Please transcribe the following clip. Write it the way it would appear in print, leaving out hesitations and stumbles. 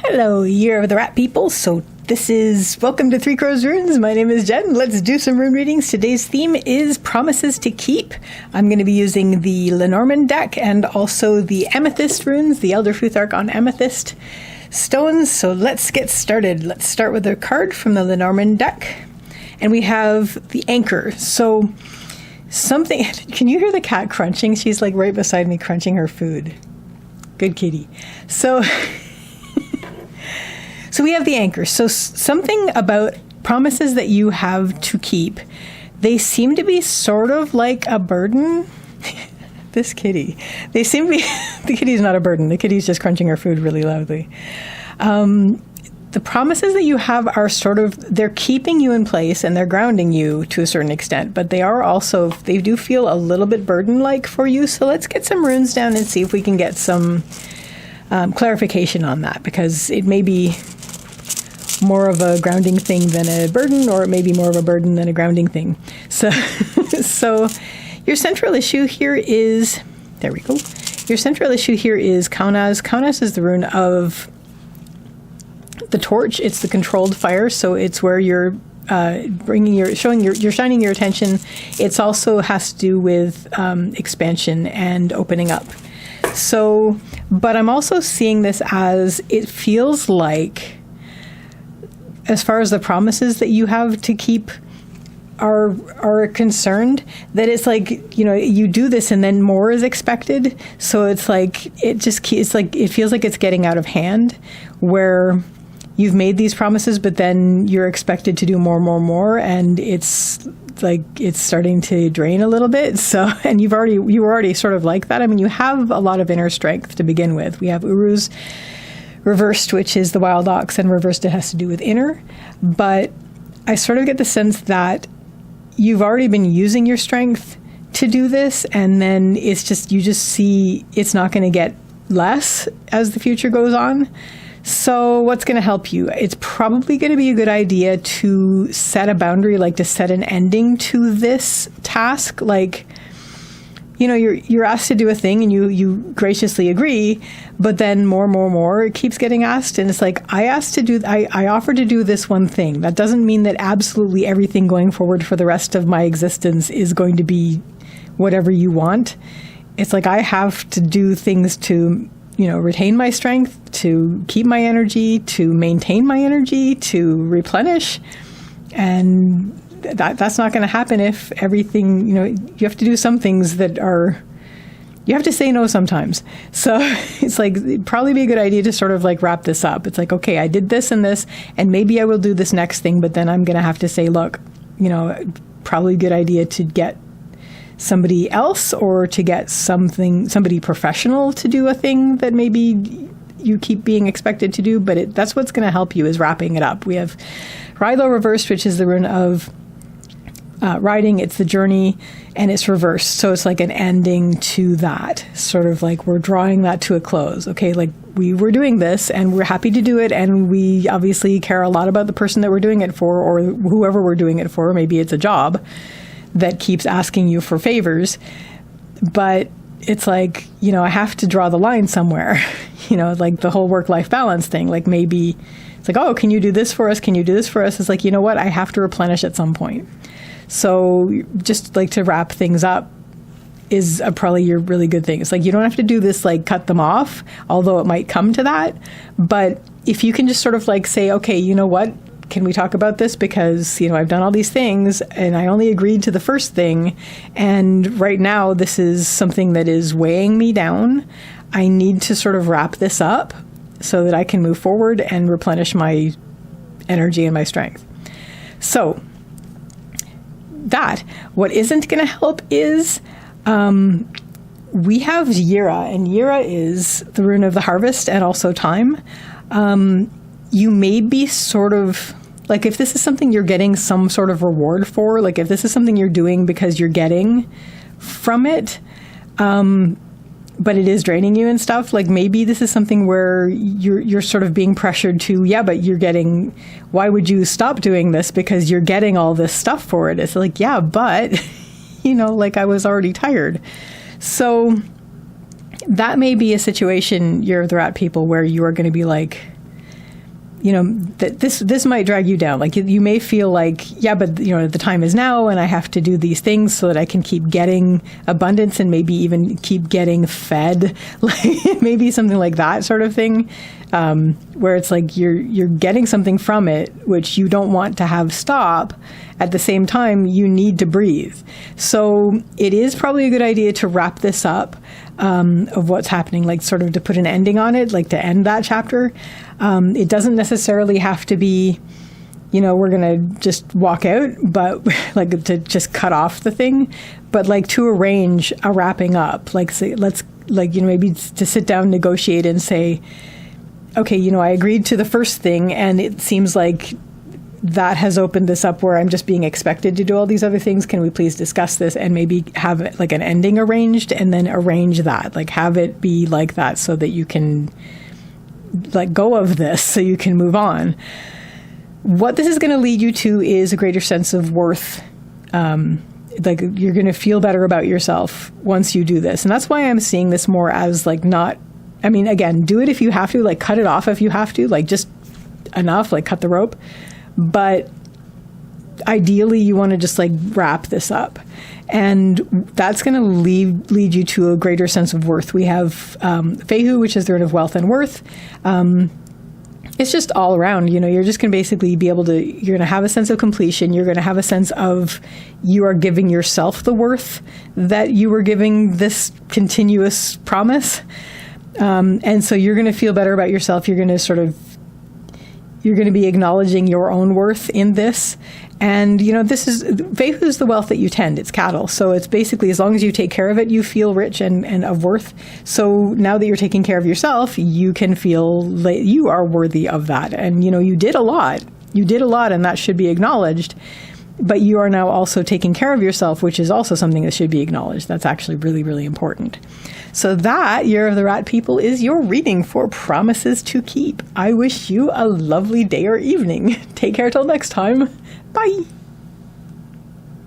Hello, Year of the Rat people. So this is Welcome to Three Crows Runes. My name is Jen. Let's do some rune readings. Today's theme is Promises to Keep. I'm going to be using the Lenormand deck and also the Amethyst runes, the Elder Futhark on Amethyst stones. So let's get started. Let's start with a card from the Lenormand deck. And we have the Anchor. So something, can you hear the cat crunching? She's like right beside me crunching her food. Good kitty. So we have the Anchor. So something about promises that you have to keep, they seem to be sort of like a burden. This kitty. They seem to be, the kitty's not a burden. The kitty's just crunching her food really loudly. The promises that you have are sort of, they're keeping you in place and they're grounding you to a certain extent, but they are also, they do feel a little bit burden-like for you. So let's get some runes down and see if we can get some clarification on that, because it may be more of a grounding thing than a burden, or it may be more of a burden than a grounding thing. So, so your central issue here is, there we go. Your central issue here is Kaunas. Kaunas is the rune of the torch. It's the controlled fire. So it's where you're bringing your, you're shining your attention. It's also has to do with expansion and opening up. So, but I'm also seeing this as, it feels like, as far as the promises that you have to keep are concerned, that it's like, you know, you do this and then more is expected. So it's like, it's like, it feels like it's getting out of hand, where you've made these promises, but then you're expected to do more, and it's like, it's starting to drain a little bit. So, and you were already sort of like that. I mean, you have a lot of inner strength to begin with. We have Uru's reversed, which is the wild ox, and reversed, it has to do with inner. But I sort of get the sense that you've already been using your strength to do this, and then it's just, you just see it's not going to get less as the future goes on. So what's going to help you? It's probably going to be a good idea to set a boundary, like to set an ending to this task. Like, you know, you're asked to do a thing and you graciously agree, but then more, it keeps getting asked. And it's like, I offered to do this one thing. That doesn't mean that absolutely everything going forward for the rest of my existence is going to be whatever you want. It's like, I have to do things to, you know, retain my strength, to keep my energy, to maintain my energy, to replenish. And that's not going to happen if everything, you know, you have to do some things that are, you have to say no sometimes. So it's like, it'd probably be a good idea to sort of like wrap this up. It's like, okay, I did this and this, and maybe I will do this next thing, but then I'm going to have to say, look, you know, probably a good idea to get somebody else, or to get somebody professional to do a thing that maybe you keep being expected to do. But that's what's going to help you, is wrapping it up. We have Rilo reversed, which is the rune of riding. It's the journey, and it's reversed. So it's like an ending to that, sort of like we're drawing that to a close. Okay, like we were doing this and we're happy to do it, and we obviously care a lot about the person that we're doing it for, or whoever we're doing it for. Maybe it's a job that keeps asking you for favors, but it's like, you know, I have to draw the line somewhere. You know, like the whole work-life balance thing. Like maybe it's like, oh, can you do this for us? Can you do this for us? It's like, you know what? I have to replenish at some point. So just like to wrap things up is probably your really good thing. It's like, you don't have to do this, like cut them off, although it might come to that. But if you can just sort of like say, okay, you know what? Can we talk about this? Because, you know, I've done all these things and I only agreed to the first thing. And right now this is something that is weighing me down. I need to sort of wrap this up so that I can move forward and replenish my energy and my strength. So that, what isn't going to help is, we have Yira, and Yira is the rune of the harvest and also time. You may be sort of, like if this is something you're getting some sort of reward for, like if this is something you're doing because you're getting from it, but it is draining you and stuff, like maybe this is something where you're sort of being pressured to, yeah, but you're getting, why would you stop doing this? Because you're getting all this stuff for it. It's like, yeah, but, you know, like I was already tired. So that may be a situation, you're the rat people, where you are going to be like, that this might drag you down. Like you may feel like, yeah, but the time is now and I have to do these things so that I can keep getting abundance and maybe even keep getting fed, like maybe something like that sort of thing, where it's like you're getting something from it, which you don't want to have stop. At the same time, you need to breathe. So it is probably a good idea to wrap this up, of what's happening, like sort of to put an ending on it, like to end that chapter. It doesn't necessarily have to be, we're going to just walk out, but like to just cut off the thing, but like to arrange a wrapping up, like say, let's like, maybe to sit down, negotiate and say, okay, I agreed to the first thing and it seems like that has opened this up where I'm just being expected to do all these other things. Can we please discuss this and maybe have like an ending arranged and then arrange that, like have it be like that so that you can let go of this so you can move on. What this is going to lead you to is a greater sense of worth. Like you're going to feel better about yourself once you do this. And that's why I'm seeing this more as like again, do it if you have to, like cut it off if you have to, like just enough, like cut the rope. But ideally, you want to just like wrap this up. And that's going to lead you to a greater sense of worth. We have Fehu, which is the rune of wealth and worth. It's just all around, you're just going to basically be able to, you're going to have a sense of completion. You're going to have a sense of you are giving yourself the worth that you were giving this continuous promise. And so you're going to feel better about yourself. You're going to be acknowledging your own worth in this. And, this is, Fehu is the wealth that you tend. It's cattle. So it's basically, as long as you take care of it, you feel rich and of worth. So now that you're taking care of yourself, you can feel like you are worthy of that. And, you did a lot. You did a lot, and that should be acknowledged. But you are now also taking care of yourself, which is also something that should be acknowledged. That's actually really, really important. So that, Year of the Rat People, is your reading for Promises to Keep. I wish you a lovely day or evening. Take care till next time. Bye.